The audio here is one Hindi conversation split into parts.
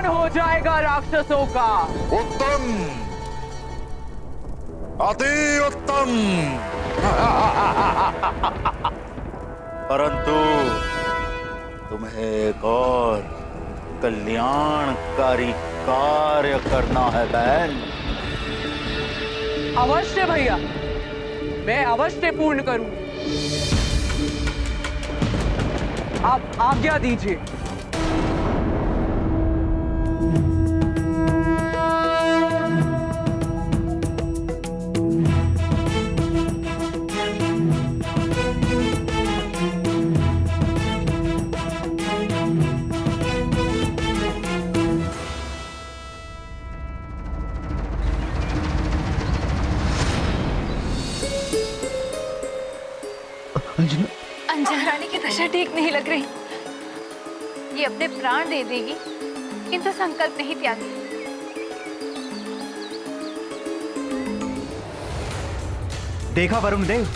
कल्याण हो जाएगा राक्षसों का। उत्तम, अति उत्तम। परंतु तुम्हें एक और कल्याणकारी कार्य करना है बहन। अवश्य भैया, मैं अवश्य पूर्ण करूंगी। आप आज्ञा दीजिए। अंजना रानी की दशा ठीक नहीं लग रही। ये अपने प्राण दे देगी किंतु संकल्प नहीं त्यागी। देखा वरुण देव,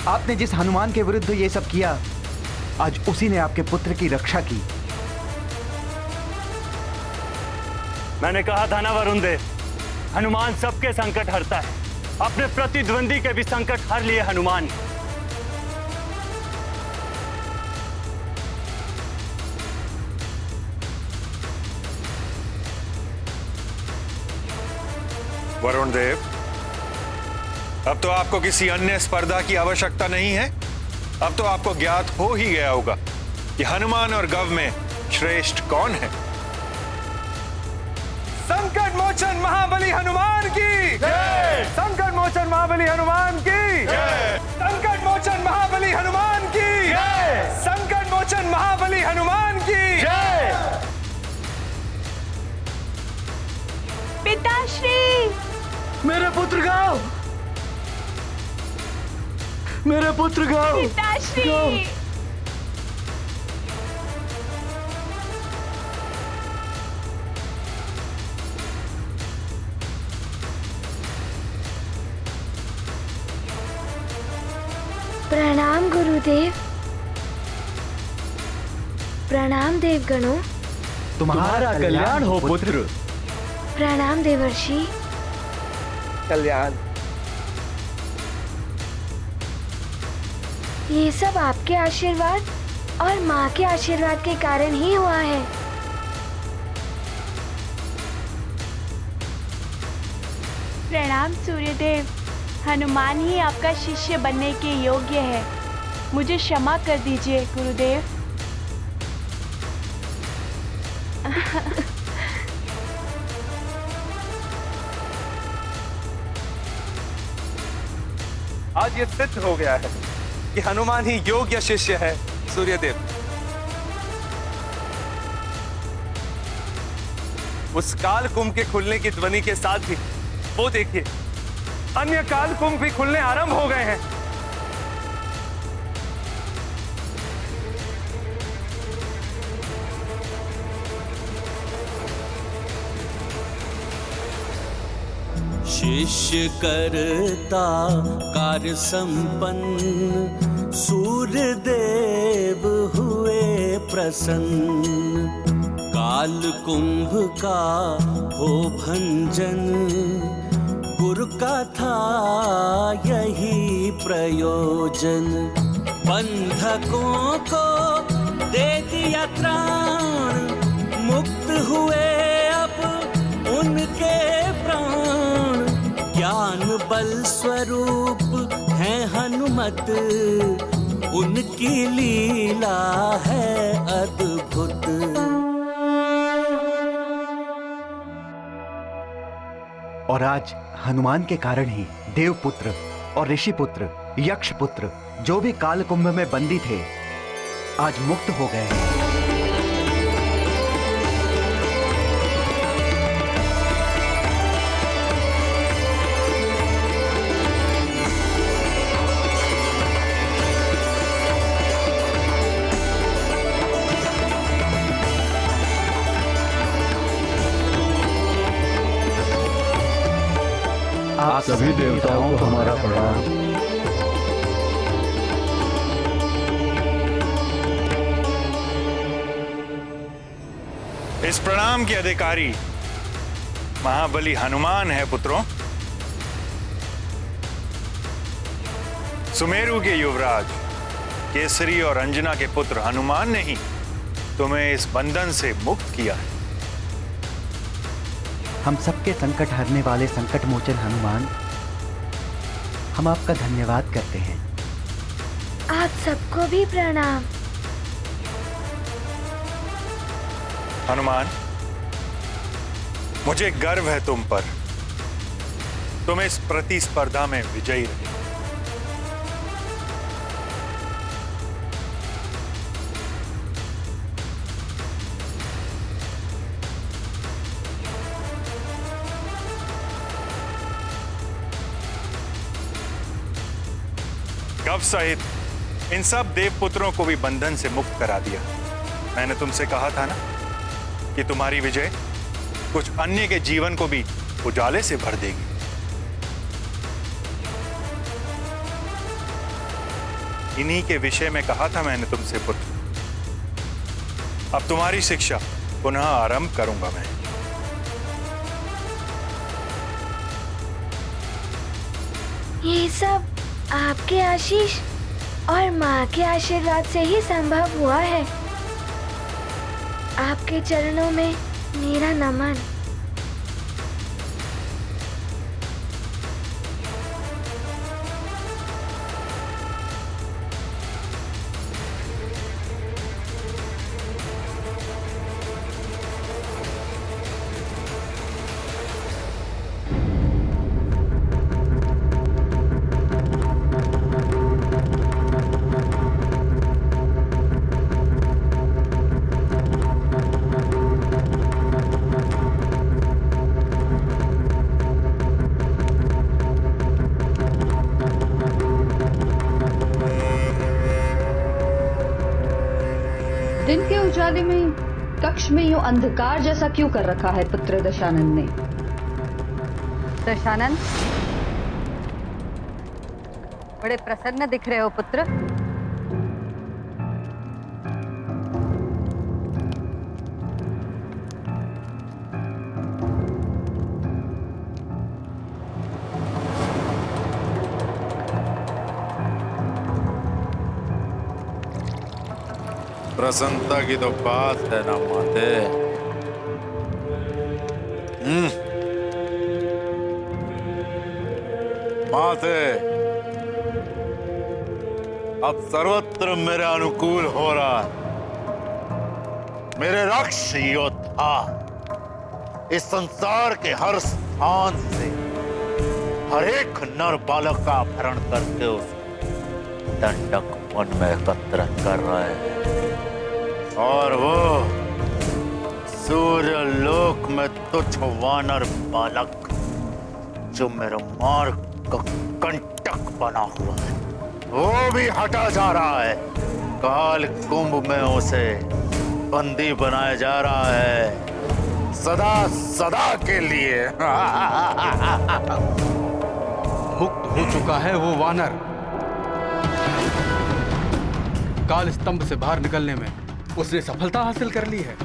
आपने जिस हनुमान के विरुद्ध ये सब किया, आज उसी ने आपके पुत्र की रक्षा की। मैंने कहा था ना वरुण देव, हनुमान सबके संकट हरता है। अपने प्रतिद्वंदी के भी संकट हर लिए हनुमान। वरुण देव, अब तो आपको किसी अन्य स्पर्धा की आवश्यकता नहीं है। अब तो आपको ज्ञात हो ही गया होगा कि हनुमान और गव में श्रेष्ठ कौन है। संकट मोचन महाबली हनुमान की जय। संकट मोचन महाबली हनुमान की जय। संकट मोचन महाबली हनुमान की जय। संकट मोचन महाबली हनुमान की जय। पिताश्री, मेरे पुत्र गाओ, मेरे पुत्र गाओ, पिताश्री। प्रणाम गुरुदेव। प्रणाम देवगणों। तुम्हारा कल्याण हो पुत्र। प्रणाम देवर्षि। कल्याण। ये सब आपके आशीर्वाद और माँ के आशीर्वाद के कारण ही हुआ है। प्रणाम सूर्यदेव। हनुमान ही आपका शिष्य बनने के योग्य है। मुझे क्षमा कर दीजिए गुरुदेव। आज ये सिद्ध हो गया है कि हनुमान ही योग्य शिष्य है सूर्यदेव। उस काल कुंभ के खुलने की ध्वनि के साथ ही वो देखिए, अन्य काल कुंभ भी खुलने आरंभ हो गए हैं। शिष्य करता कार्य संपन्न, सूर्य देव हुए प्रसन्न। काल कुंभ का हो भंजन, गुरु का था यही प्रयोजन। बंधकों को दे दिया त्राण, मुक्त हुए अब उनके प्राण। ज्ञान बल स्वरूप है हनुमत, उनकी लीला है अद्भुत। और आज हनुमान के कारण ही देवपुत्र और ऋषिपुत्र, यक्षपुत्र जो भी काल कुंभ में बंदी थे, आज मुक्त हो गए हैं। आप सभी देवताओं को हमारा प्रणाम। इस प्रणाम के अधिकारी महाबली हनुमान है पुत्रों। सुमेरु के युवराज केसरी और अंजना के पुत्र हनुमान ने ही तुम्हें इस बंधन से मुक्त किया है। हम सबके संकट हरने वाले संकट मोचन हनुमान, हम आपका धन्यवाद करते हैं। आप सबको भी प्रणाम। हनुमान, मुझे गर्व है तुम पर। तुम इस प्रतिस्पर्धा में विजयी रहे। गव सहित इन सब देवपुत्रों को भी बंधन से मुक्त करा दिया। मैंने तुमसे कहा था ना कि तुम्हारी विजय कुछ अन्य के जीवन को भी उजाले से भर देगी। इन्हीं के विषय में कहा था मैंने तुमसे पुत्र। अब तुम्हारी शिक्षा पुनः आरंभ करूंगा मैं। ये सब आपके आशीष और माँ के आशीर्वाद से ही संभव हुआ है। आपके चरणों में मेरा नमन। दिन के उजाले में कक्ष में यूं अंधकार जैसा क्यों कर रखा है पुत्र दशानंद ने? दशानंद, बड़े प्रसन्न दिख रहे हो पुत्र। प्रसन्नता की तो बात है ना माते। माते, अब सर्वत्र मेरे अनुकूल हो रहा है। मेरे रक्ष योद्धा इस संसार के हर स्थान से हर एक नर बालक का अपहरण करके उस दंडक वन में एकत्र कर रहे हैं। और वो सूर्य लोक में तुच्छ वानर बालक जो मेरे मार्ग का कंटक बना हुआ है, वो भी हटा जा रहा है। काल कुंभ में उसे बंदी बनाया जा रहा है, सदा सदा के लिए। मुक्त हो चुका है वो वानर। काल स्तंभ से बाहर निकलने में उसने सफलता हासिल कर ली है।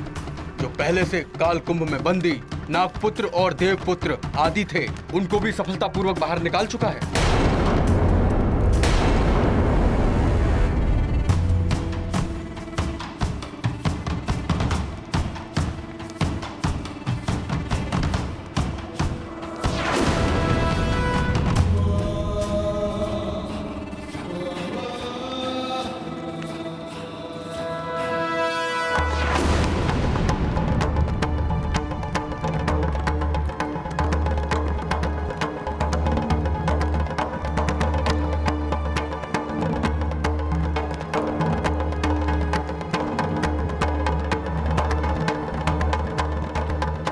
जो पहले से काल कुंभ में बंदी नागपुत्र और देवपुत्र आदि थे, उनको भी सफलतापूर्वक बाहर निकाल चुका है।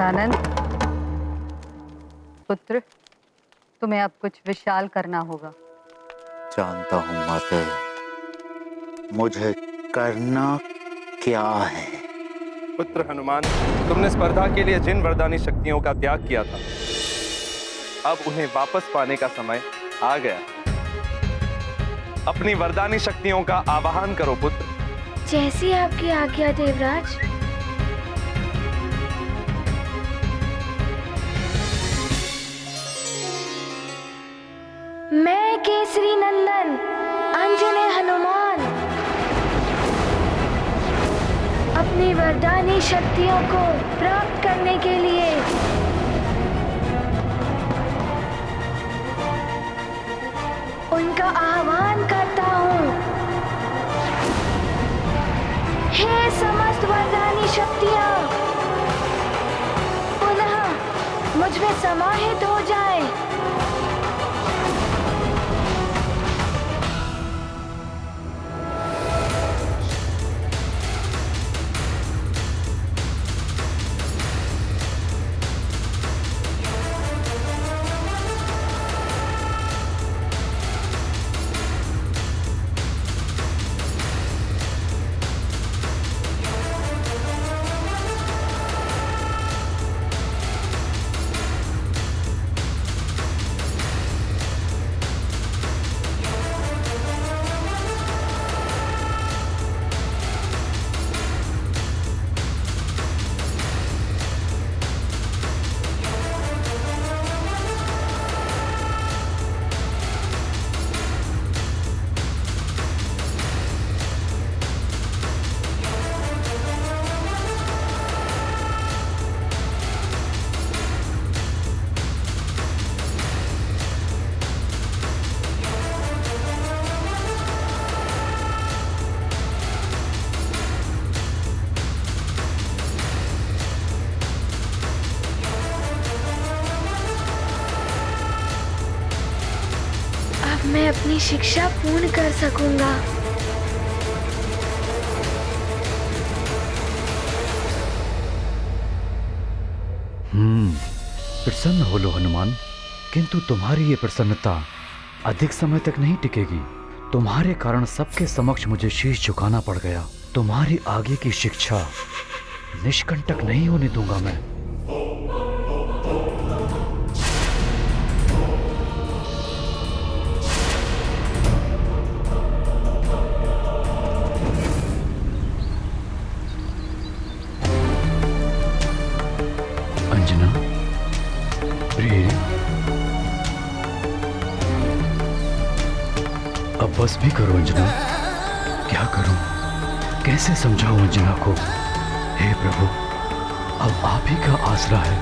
आनंद पुत्र, तुम्हें अब कुछ विशाल करना होगा। जानता हूं माते, मुझे करना क्या है। पुत्र हनुमान, तुमने स्पर्धा के लिए जिन वरदानी शक्तियों का त्याग किया था, अब उन्हें वापस पाने का समय आ गया। अपनी वरदानी शक्तियों का आवाहन करो पुत्र। जैसी आपकी आज्ञा देवराज। केसरी नंदन अंजनेय हनुमान अपनी वरदानी शक्तियों को प्राप्त करने के लिए उनका आह्वान करता हूँ। हे समस्त वरदानी शक्तियाँ पुनः मुझ में समाहित हो जाए। मैं अपनी शिक्षा पूर्ण कर सकूंगा। प्रसन्न हो लो हनुमान, किंतु तुम्हारी ये प्रसन्नता अधिक समय तक नहीं टिकेगी। तुम्हारे कारण सबके समक्ष मुझे शीश झुकाना पड़ गया। तुम्हारी आगे की शिक्षा निष्कंटक नहीं होने दूंगा मैं। अंजना, प्रिय, अब बस भी करो अंजना। क्या करूं, कैसे समझाऊं अंजना को? हे प्रभु, अब आप ही का आसरा है।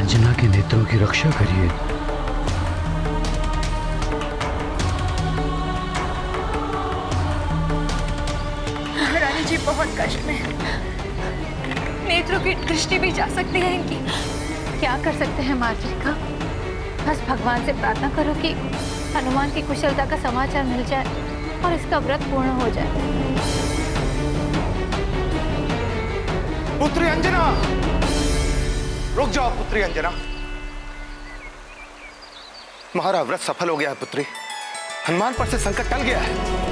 अंजना के नेत्रों की रक्षा करिए। रानी जी बहुत कष्ट में है, नेत्रों की दृष्टि भी जा सकती है इनकी। क्या कर सकते हैं मार्जिका? बस भगवान से प्रार्थना करो कि हनुमान की कुशलता का समाचार मिल जाए और इसका व्रत पूर्ण हो जाए। पुत्री अंजना, रुक जाओ पुत्री अंजना। हमारा व्रत सफल हो गया है पुत्री। हनुमान पर से संकट टल गया है।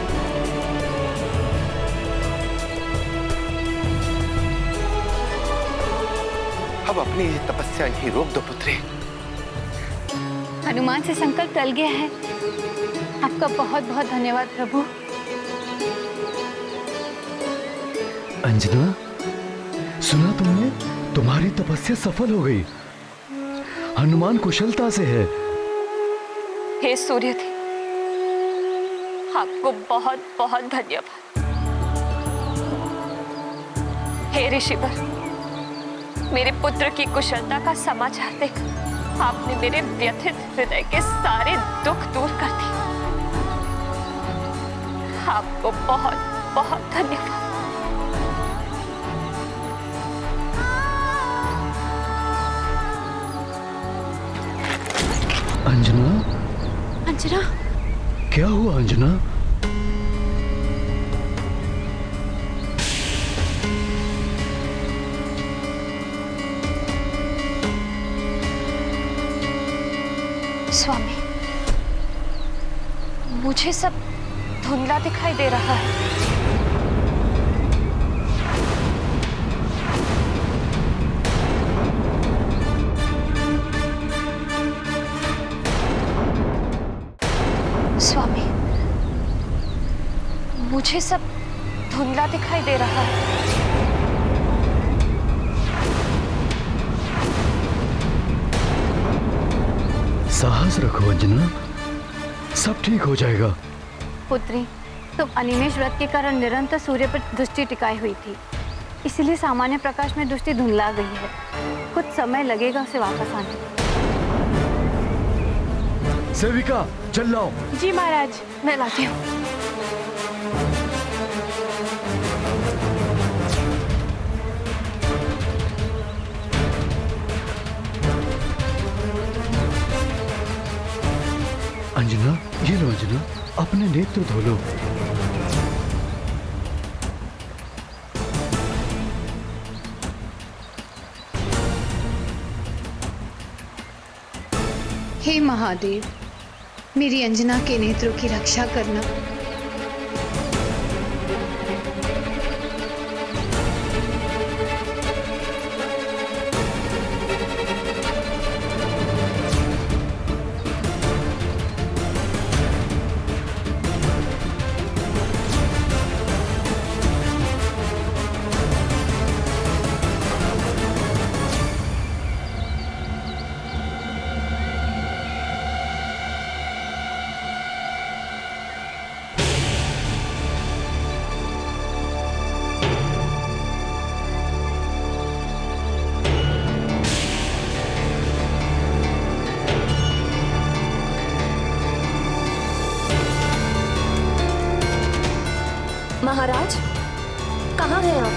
अब अपनी ये तपस्या यहीं रोक दो पुत्री। हनुमान से संकल्प टल गया है। आपका बहुत बहुत धन्यवाद प्रभु। अंजना, सुना तुमने? तुम्हारी तपस्या सफल हो गई। हनुमान कुशलता से है। हे सूर्यदेव, आपको बहुत बहुत धन्यवाद। हे ऋषिवर, मेरे पुत्र की कुशलता का समाचार देकर आपने मेरे व्यथित हृदय के सारे दुख दूर कर दिए। आपको बहुत बहुत धन्यवाद। अंजना, अंजना, क्या हुआ अंजना? स्वामी, मुझे सब धुंधला दिखाई दे रहा है। स्वामी, मुझे सब धुंधला दिखाई दे रहा है। साहस रखो अंजना, सब ठीक हो जाएगा। पुत्री, तुम अनिमेष व्रत के कारण निरंतर सूर्य पर दृष्टि टिकाई हुई थी, इसलिए सामान्य प्रकाश में दृष्टि धुंधला गई है। कुछ समय लगेगा उसे वापस आने में। सेविका, चल लाओ। जी महाराज। मैं लाती हूँ। अंजना, ये लो अंजना, अपने नेत्र धो लो। हे महादेव, मेरी अंजना के नेत्रों की रक्षा करना। महाराज, कहाँ हैं आप?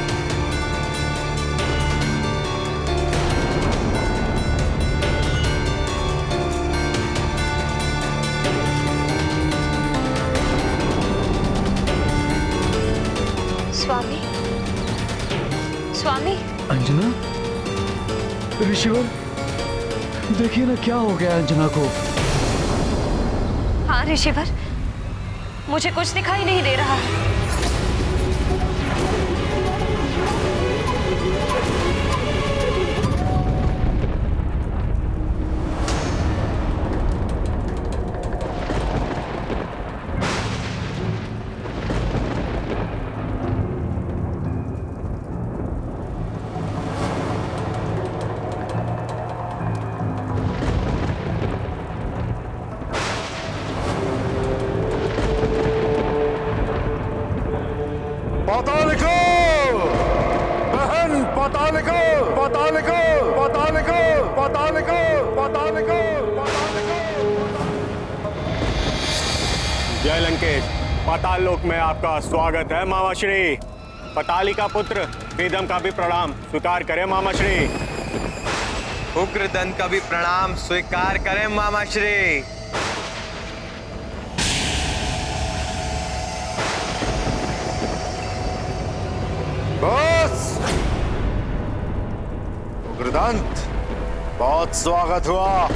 स्वामी, स्वामी। अंजना, ऋषिवर, देखिए ना क्या हो गया अंजना को। हाँ ऋषिवर, मुझे कुछ दिखाई नहीं दे रहा है। पातालिको, बहन पातालिको, पातालिको, पातालिको, पातालिको, पातालिको, पातालिको। जय लंकेश, पाताल लोक में आपका स्वागत है मामा श्री। पताली का पुत्र प्रीतम का भी प्रणाम स्वीकार करें मामा श्री। उग्रदंत का भी प्रणाम स्वीकार करें मामा श्री। बस उग्रदंत, बहुत स्वागत हुआ।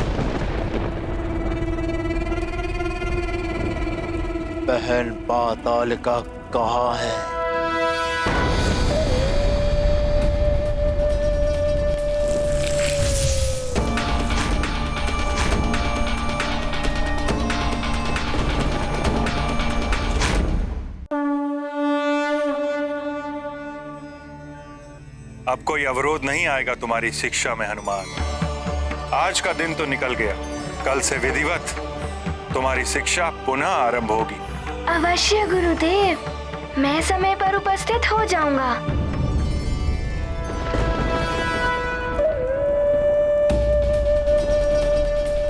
बहन पातालिका कहाँ है? अब कोई अवरोध नहीं आएगा तुम्हारी शिक्षा में हनुमान। आज का दिन तो निकल गया, कल से विधिवत तुम्हारी शिक्षा पुनः आरंभ होगी। अवश्य गुरुदेव, मैं समय पर उपस्थित हो जाऊंगा।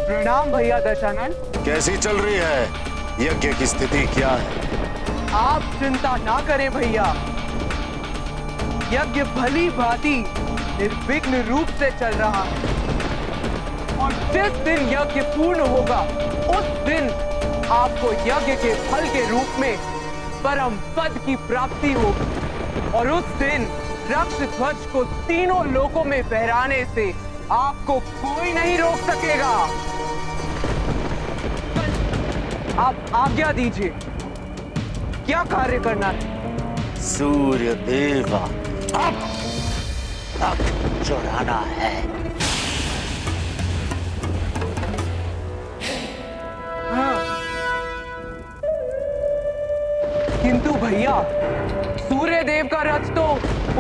प्रणाम भैया दशानन। कैसी चल रही है यज्ञ की स्थिति, क्या है? आप चिंता ना करें भैया, यज्ञ भली भांति निर्विघ्न रूप से चल रहा है और जिस दिन यज्ञ पूर्ण होगा उस दिन आपको यज्ञ के फल के रूप में परम पद की प्राप्ति होगी और उस दिन रक्त ध्वज को तीनों लोकों में फहराने से आपको कोई नहीं रोक सकेगा। आप आज्ञा दीजिए, क्या कार्य करना है? सूर्य देवा, अब तक चढ़ाना है। हाँ। किंतु भैया, सूर्य देव का रथ तो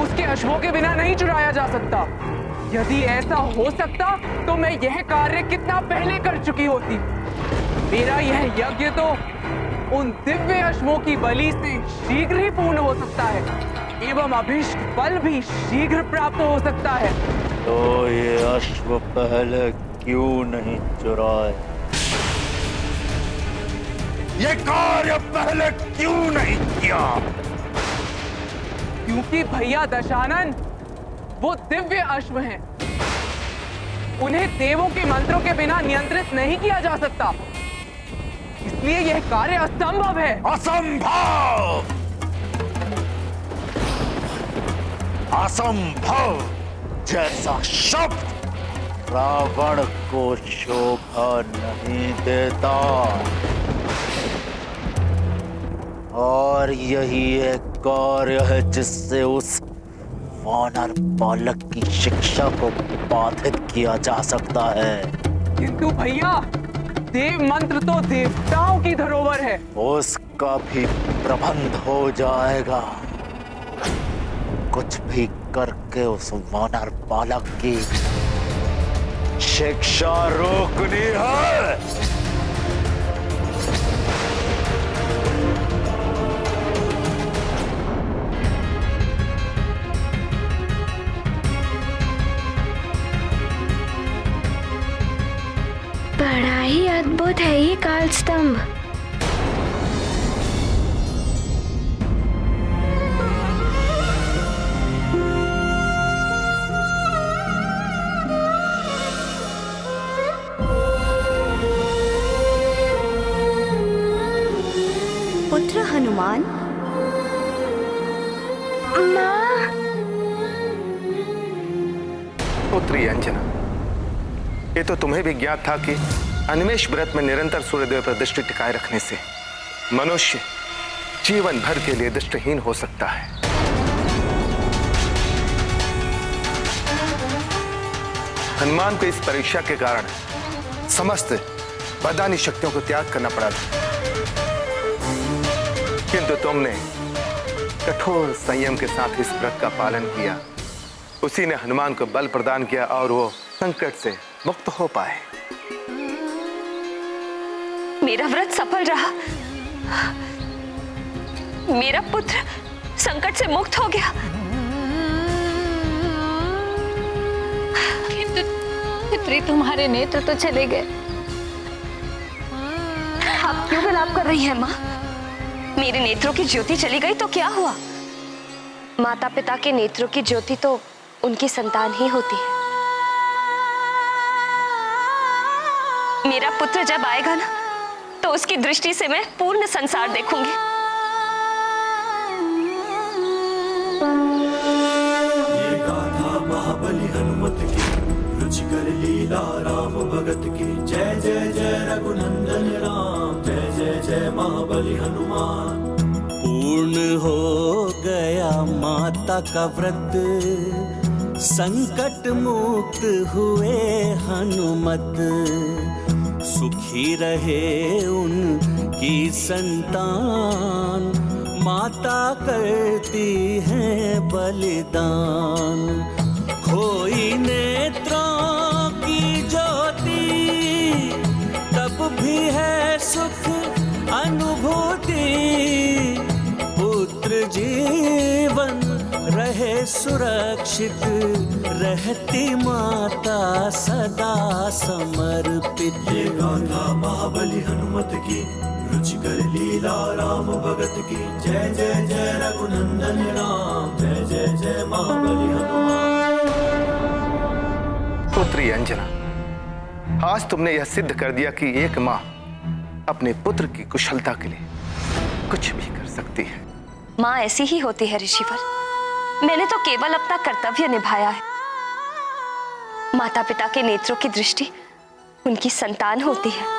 उसके अश्वों के बिना नहीं चुराया जा सकता। यदि ऐसा हो सकता तो मैं यह कार्य कितना पहले कर चुकी होती। मेरा यह यज्ञ तो उन दिव्य अश्वों की बलि से शीघ्र ही पूर्ण हो सकता है एवं अभीष्ट फल भी शीघ्र प्राप्त हो सकता है। तो ये अश्व पहले क्यों नहीं चुराए? ये कार्य पहले क्यों नहीं किया? क्योंकि भैया दशानन, वो दिव्य अश्व हैं। उन्हें देवों के मंत्रों के बिना नियंत्रित नहीं किया जा सकता, इसलिए यह कार्य असंभव है। असंभव! असंभव जैसा शब्द रावण को शोभा नहीं देता, और यही एक कार्य है जिससे उस वानर बालक की शिक्षा को बाधित किया जा सकता है। किंतु भैया, देव मंत्र तो देवताओं की धरोहर है। उसका भी प्रबंध हो जाएगा। कुछ भी करके उस वानर बालक की शिक्षा रोकनी है। बड़ा ही अद्भुत है ये काल स्तंभ। पुत्र हनुमान। माँ। पुत्री अंजना, ये तो तुम्हें भी ज्ञात था कि अनिमेष व्रत में निरंतर सूर्यदेव पर दृष्टि टिकाए रखने से मनुष्य जीवन भर के लिए दृष्टिहीन हो सकता है। हनुमान को इस परीक्षा के कारण समस्त वरदानी शक्तियों को त्याग करना पड़ा था, किंतु तुमने कठोर संयम के साथ इस व्रत का पालन किया। उसी ने हनुमान को बल प्रदान किया और वो संकट से मुक्त हो पाए। मेरा व्रत सफल रहा। मेरा पुत्र संकट से मुक्त हो गया। किंतु पुत्री, तुम्हारे नेत्र तो चले गए। आप क्यों विलाप कर रही हैं माँ? मेरे नेत्रों की ज्योति चली गई तो क्या हुआ? माता पिता के नेत्रों की ज्योति तो उनकी संतान ही होती है। मेरा पुत्र जब आएगा ना, तो उसकी दृष्टि से मैं पूर्ण संसार देखूंगी। ये गाथा महाबली हनुमत की, रुचिकर लीला राम भगत की। जय जय जय रघुनंदन राम, जय जय जय महाबली हनुमान। पूर्ण हो गया माता का व्रत, संकट मुक्त हुए हनुमत। सुखी रहे उनकी संतान, माता करती है बलिदान। खोई नेत्रों की ज्योति, तब भी है सुख अनुभूति। पुत्र जीवन रहे सुरक्षित, रहती माता सदा समर्पित। ये गाथा महाबली हनुमत की, रुचिकर लीला राम भगत की। जय जय जय रघुनंदन राम, जय जय जय महाबली हनुमान। पुत्री अंजना, आज तुमने यह सिद्ध कर दिया कि एक माँ अपने पुत्र की कुशलता के लिए कुछ भी कर सकती है। माँ ऐसी ही होती है ऋषिवर। मैंने तो केवल अपना कर्तव्य निभाया है। माता पिता के नेत्रों की दृष्टि उनकी संतान होती है।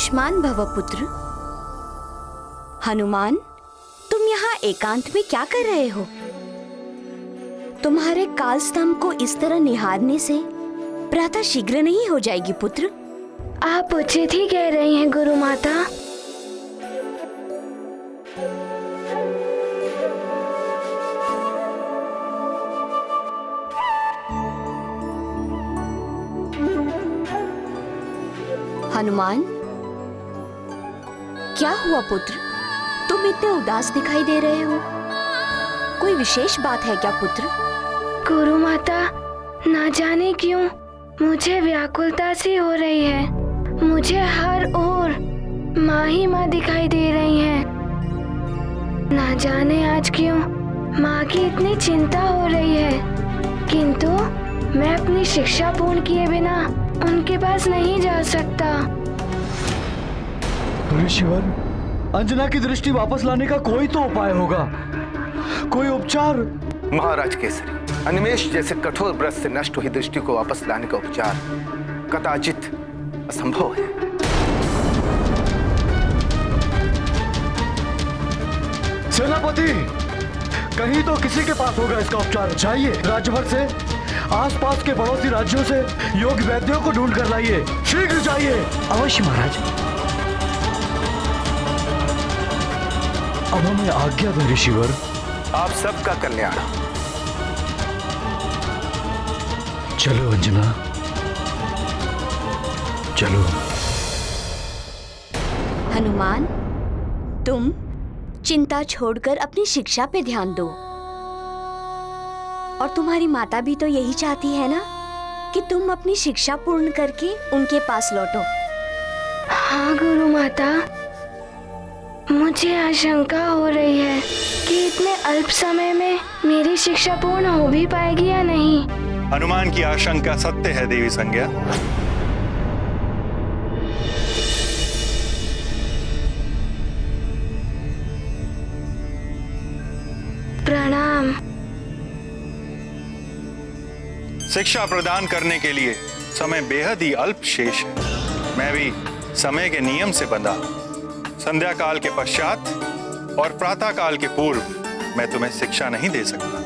आयुष्मान भव पुत्र। हनुमान, तुम यहाँ एकांत में क्या कर रहे हो? तुम्हारे काल स्तंभ को इस तरह निहारने से प्रातः शीघ्र नहीं हो जाएगी पुत्र? आप उचित ही कह रही हैं गुरु माता। हनुमान, क्या हुआ पुत्र? तुम इतने उदास दिखाई दे रहे हो। कोई विशेष बात है क्या पुत्र? गुरु माता, ना जाने क्यों मुझे व्याकुलता सी हो रही है। मुझे हर ओर माँ ही माँ दिखाई दे रही हैं। ना जाने आज क्यों माँ की इतनी चिंता हो रही है, किंतु मैं अपनी शिक्षा पूर्ण किए बिना उनके पास नहीं जा सकता। ऋषिवर, अंजना की दृष्टि वापस लाने का कोई तो उपाय होगा, कोई उपचार। महाराज केसरी, अनिमेष जैसे कठोर व्रत से नष्ट हुई दृष्टि को वापस लाने का उपचार कदाचित असंभव है। सेनापति, कहीं तो किसी के पास होगा इसका उपचार। चाहिए राज्य भर से, आसपास के पड़ोसी राज्यों से योग वैद्यों को ढूंढ कर लाइए, शीघ्र चाहिए। अवश्य महाराज। अब हमें आज्ञा दें ऋषिवर। आप सबका कल्याण। चलो अंजना, चलो। हनुमान, तुम चिंता छोड़कर अपनी शिक्षा पे ध्यान दो। और तुम्हारी माता भी तो यही चाहती है ना कि तुम अपनी शिक्षा पूर्ण करके उनके पास लौटो। हाँ गुरु माता, मुझे आशंका हो रही है कि इतने अल्प समय में मेरी शिक्षा पूर्ण हो भी पाएगी या नहीं। हनुमान की आशंका सत्य है देवी संज्ञा। प्रणाम। शिक्षा प्रदान करने के लिए समय बेहद ही अल्प शेष है। मैं भी समय के नियम से बंधा। संध्या काल के पश्चात और प्रातः काल के पूर्व मैं तुम्हें शिक्षा नहीं दे सकता,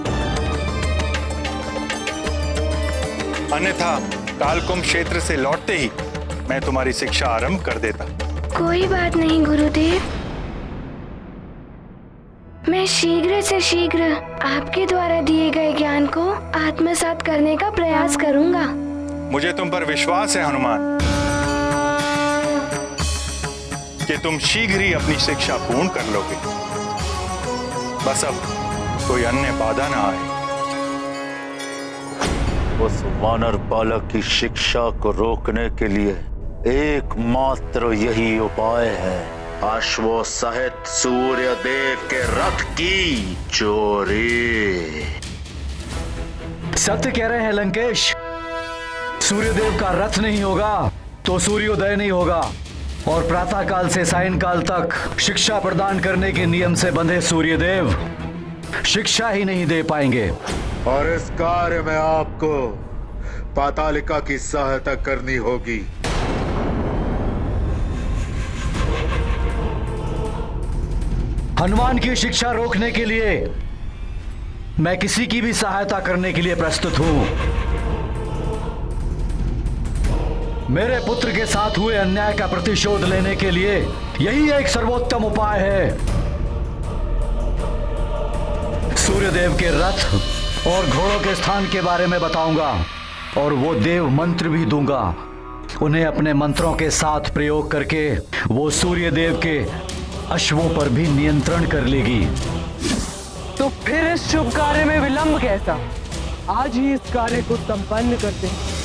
अन्यथा कालकुंभ क्षेत्र से लौटते ही मैं तुम्हारी शिक्षा आरंभ कर देता। कोई बात नहीं गुरुदेव, मैं शीघ्र से शीघ्र आपके द्वारा दिए गए ज्ञान को आत्मसात करने का प्रयास करूंगा। मुझे तुम पर विश्वास है हनुमान कि तुम शीघ्र ही अपनी शिक्षा पूर्ण कर लोगे। बस अब कोई अन्य बाधा ना आए। उस वानर बालक की शिक्षा को रोकने के लिए एकमात्र यही उपाय है, अश्वों सहित सूर्य देव के रथ की चोरी। सत्य कह रहे हैं लंकेश, सूर्यदेव का रथ नहीं होगा तो सूर्योदय नहीं होगा, और प्रातः काल से सायंकाल तक शिक्षा प्रदान करने के नियम से बंधे सूर्यदेव शिक्षा ही नहीं दे पाएंगे। और इस कार्य में आपको पातालिका की सहायता करनी होगी। हनुमान की शिक्षा रोकने के लिए मैं किसी की भी सहायता करने के लिए प्रस्तुत हूं। मेरे पुत्र के साथ हुए अन्याय का प्रतिशोध लेने के लिए यही एक सर्वोत्तम उपाय है। सूर्यदेव के रथ और घोड़ों के स्थान के बारे में बताऊंगा, और वो देव मंत्र भी दूंगा। उन्हें अपने मंत्रों के साथ प्रयोग करके वो सूर्यदेव के अश्वों पर भी नियंत्रण कर लेगी। तो फिर इस शुभ कार्य में विलंब कैसा? आज ही इस कार्य को संपन्न करते हैं।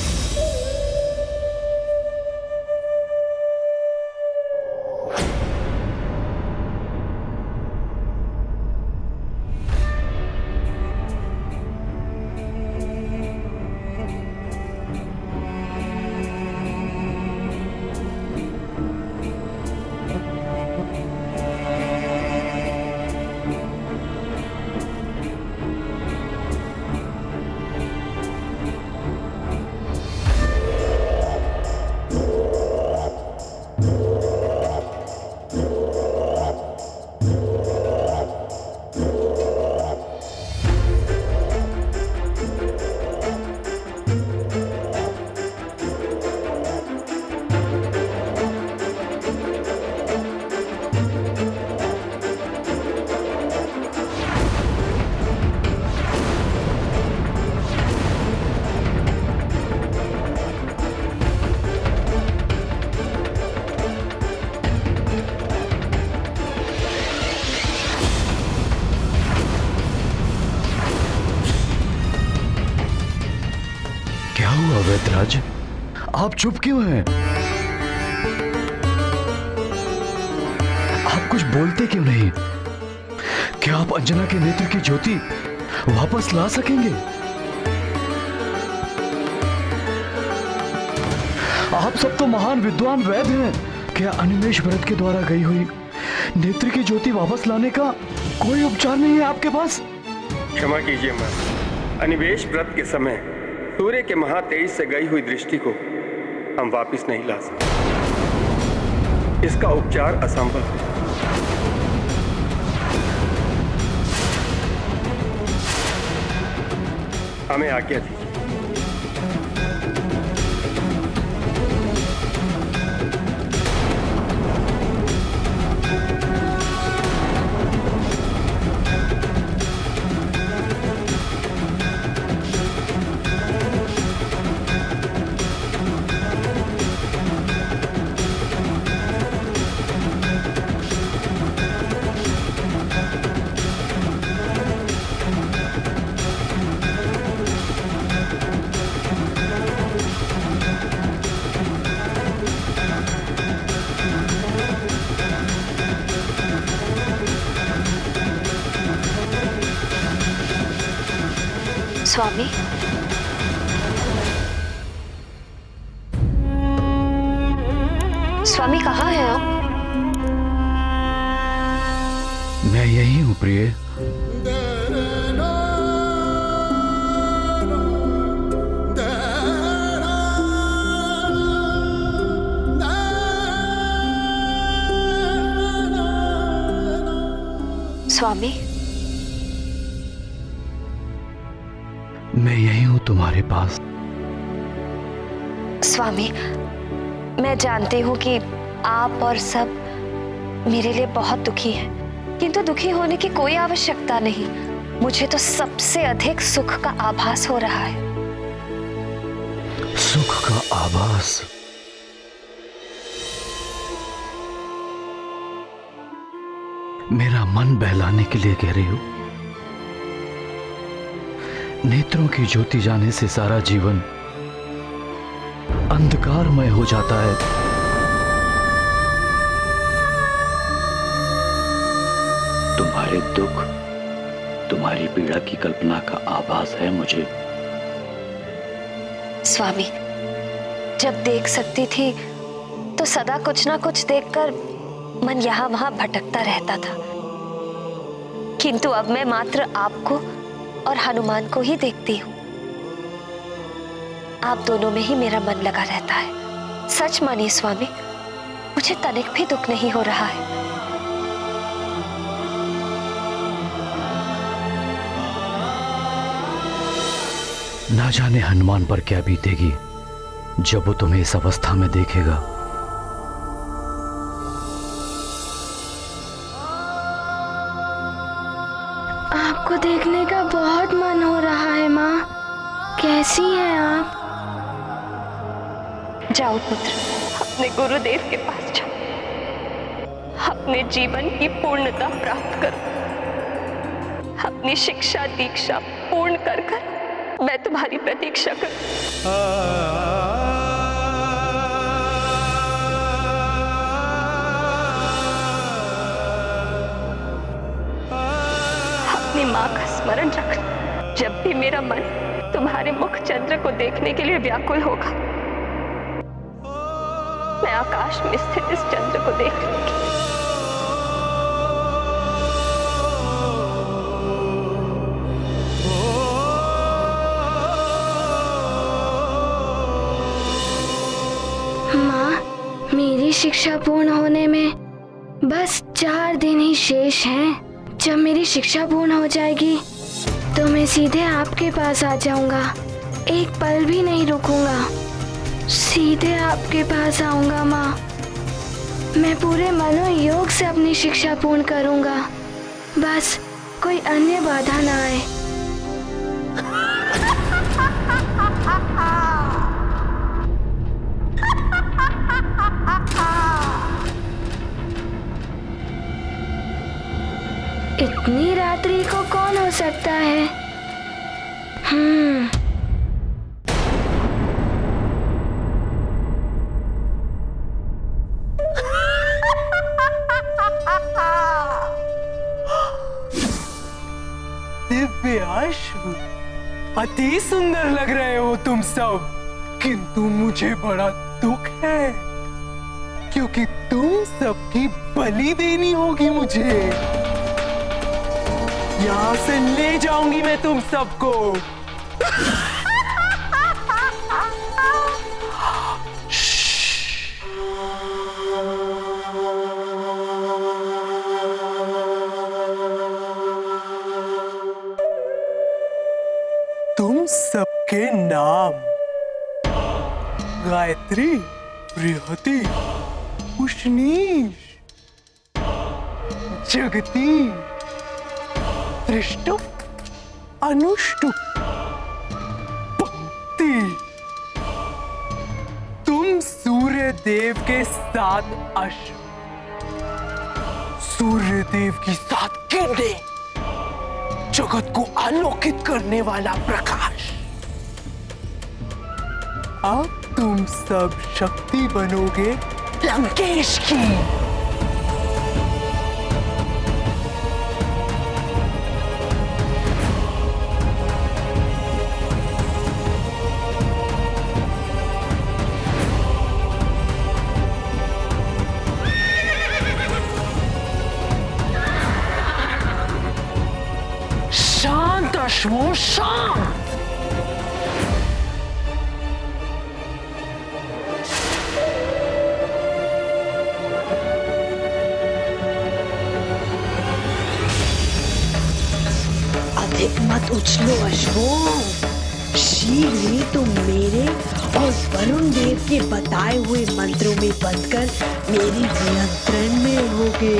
हुआ वैद्यराज? आप चुप क्यों हैं? आप कुछ बोलते क्यों नहीं? क्या आप अंजना के नेत्र की ज्योति वापस ला सकेंगे? आप सब तो महान विद्वान वैद्य हैं। क्या अनिमेष व्रत के द्वारा गई हुई नेत्र की ज्योति वापस लाने का कोई उपचार नहीं है आपके पास? क्षमा कीजिए मां, अनिवेश व्रत के समय सूर्य के महातेज से गई हुई दृष्टि को हम वापस नहीं ला सकते। इसका उपचार असंभव है। हमें आज्ञा दीजिए। स्वामी, स्वामी कहाँ हैं आप? मैं यही हूं प्रिय। स्वामी, मैं यही हूं तुम्हारे पास। स्वामी, मैं जानती हूँ कि आप और सब मेरे लिए बहुत दुखी हैं, किंतु दुखी होने की कोई आवश्यकता नहीं। मुझे तो सबसे अधिक सुख का आभास हो रहा है। सुख का आभास? मेरा मन बहलाने के लिए कह रही हो? नेत्रों की ज्योति जाने से सारा जीवन अंधकारमय हो जाता है। तुम्हारे दुख, तुम्हारी पीड़ा की कल्पना का आभास है मुझे। स्वामी, जब देख सकती थी तो सदा कुछ ना कुछ देखकर मन यहाँ वहां भटकता रहता था, किंतु अब मैं मात्र आपको और हनुमान को ही देखती हूँ। आप दोनों में ही मेरा मन लगा रहता है। सच मानिए स्वामी, मुझे तनिक भी दुख नहीं हो रहा है। ना जाने हनुमान पर क्या बीतेगी जब वो तुम्हें इस अवस्था में देखेगा। आपको देखने का बहुत मन हो रहा है माँ। कैसी हैं आप? जाओ पुत्र, अपने गुरुदेव के पास जाओ। अपने जीवन की पूर्णता प्राप्त करो। अपनी शिक्षा दीक्षा पूर्ण कर कर मैं तुम्हारी प्रतीक्षा करूं। अपनी माँ का स्मरण रखना। जब भी मेरा मन तुम्हारे मुख चंद्र को देखने के लिए व्याकुल होगा, मैं आकाश में स्थित इस चंद्र को देख लूंगी। माँ, मेरी शिक्षा पूर्ण होने में बस 4 दिन ही शेष हैं। जब मेरी शिक्षा पूर्ण हो जाएगी तो मैं सीधे आपके पास आ जाऊंगा। एक पल भी नहीं रुकूंगा, सीधे आपके पास आऊंगा माँ। मैं पूरे मनोयोग से अपनी शिक्षा पूर्ण करूंगा। बस कोई अन्य बाधा ना आए। इतनी रात्रि को कौन हो सकता है? दिव्य अश्व, अति सुंदर लग रहे हो तुम सब, किंतु मुझे बड़ा दुख है क्योंकि तुम सबकी बलि देनी होगी मुझे। यहां से ले जाऊंगी मैं तुम सबको। तुम सबके नाम गायत्री, बृहति, उष्णीश, जगती, त्रिष्टुप, अनुष्टुप, पंक्ति। तुम सूर्य देव के 7 अश्व, सूर्य देव की 7 किरणें, जगत को आलोकित करने वाला प्रकाश। अब तुम सब शक्ति बनोगे लंकेश की। शांत अश्वों, शांत। अधिक मत उछलो अश्वों, शीघ्र ही तुम मेरे और वरुण देव के बताए हुए मंत्रों में बंधकर मेरी नियंत्रण में होगे।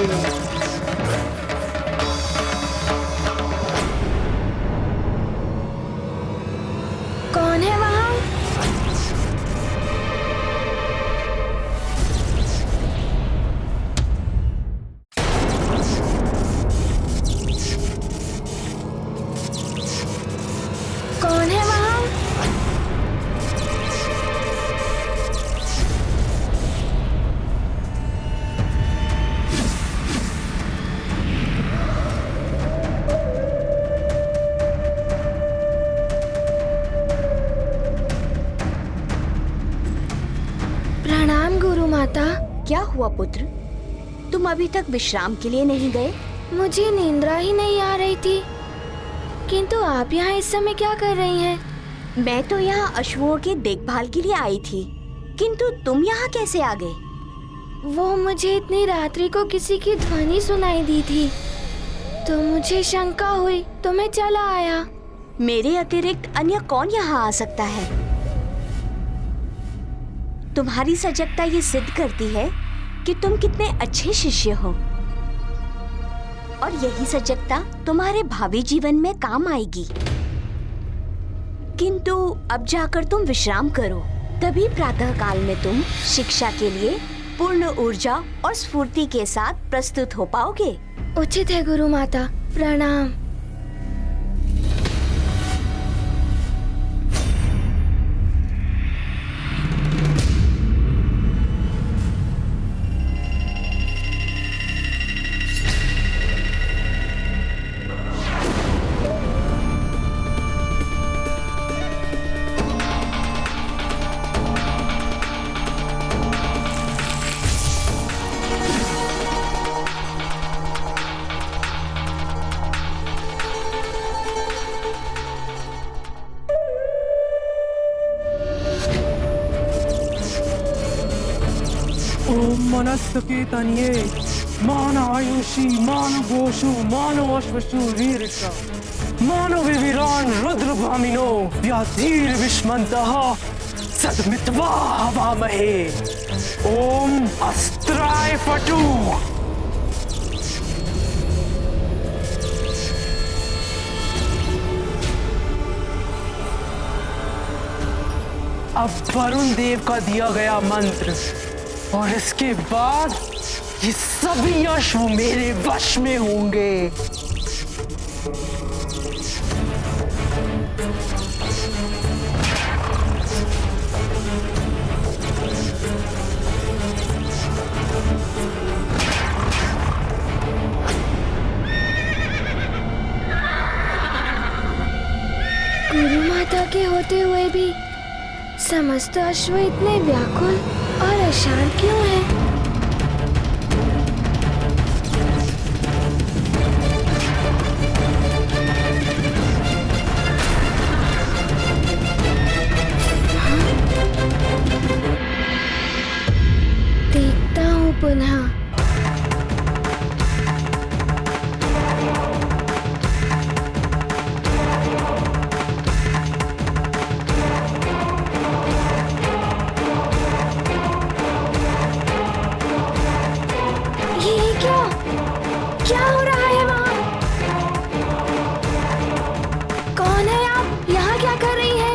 कौन है वहाँ? कौन है वहाँ? प्रणाम गुरु माता। क्या हुआ पुत्र, तुम अभी तक विश्राम के लिए नहीं गए? मुझे नींद्रा ही नहीं आ रही थी, किंतु आप यहाँ इस समय क्या कर रही हैं? मैं तो यहाँ अश्वों के देखभाल के लिए आई थी, किंतु तुम यहाँ कैसे आ गए? वो मुझे इतनी रात्रि को किसी की ध्वनि सुनाई दी थी, तो मुझे शंका हुई तो मैं चला आया। मेरे अतिरिक्त अन्य कौन यहाँ आ सकता है? तुम्हारी सजगता ये सिद्ध करती है कि तुम कितने अच्छे शिष्य हो, और यही सजगता तुम्हारे भावी जीवन में काम आएगी। किंतु अब जाकर तुम विश्राम करो, तभी प्रातः काल में तुम शिक्षा के लिए पूर्ण ऊर्जा और स्फूर्ति के साथ प्रस्तुत हो पाओगे। उचित है गुरु माता, प्रणाम। ओम मनस्तकेतन्ये मानवायुषी मानवोषु मानवश्वसु वीरका मानवविरान रुद्रभामिनो व्याधीर विष्मन्तः सद्मित्वा हवामहे। ओम अस्त्राय फटू। अब वरुण देव का दिया गया मंत्र, और इसके बाद ये सभी अश्व मेरे वश में होंगे। गुरु माता के होते हुए भी समस्त अश्व इतने व्याकुल और अशांत क्यों हैं? देखता हूँ पुनः। ये क्या हो रहा है वहाँ? कौन है आप? यहाँ क्या कर रही है?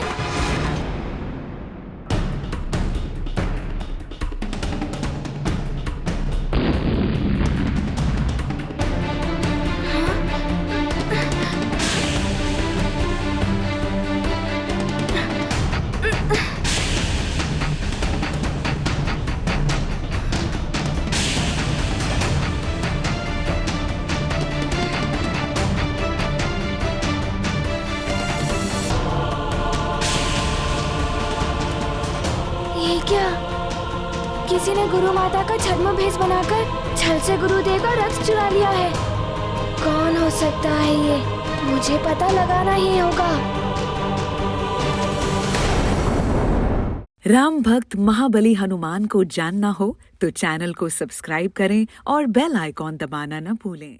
ये क्या? किसी ने गुरु माता का छद्म भेष बनाकर छल से गुरुदेव का रथ चुरा लिया है। कौन हो सकता है ये? मुझे पता लगाना ही होगा। राम भक्त महाबली हनुमान को जानना हो तो चैनल को सब्सक्राइब करें और बेल आइकॉन दबाना न भूलें।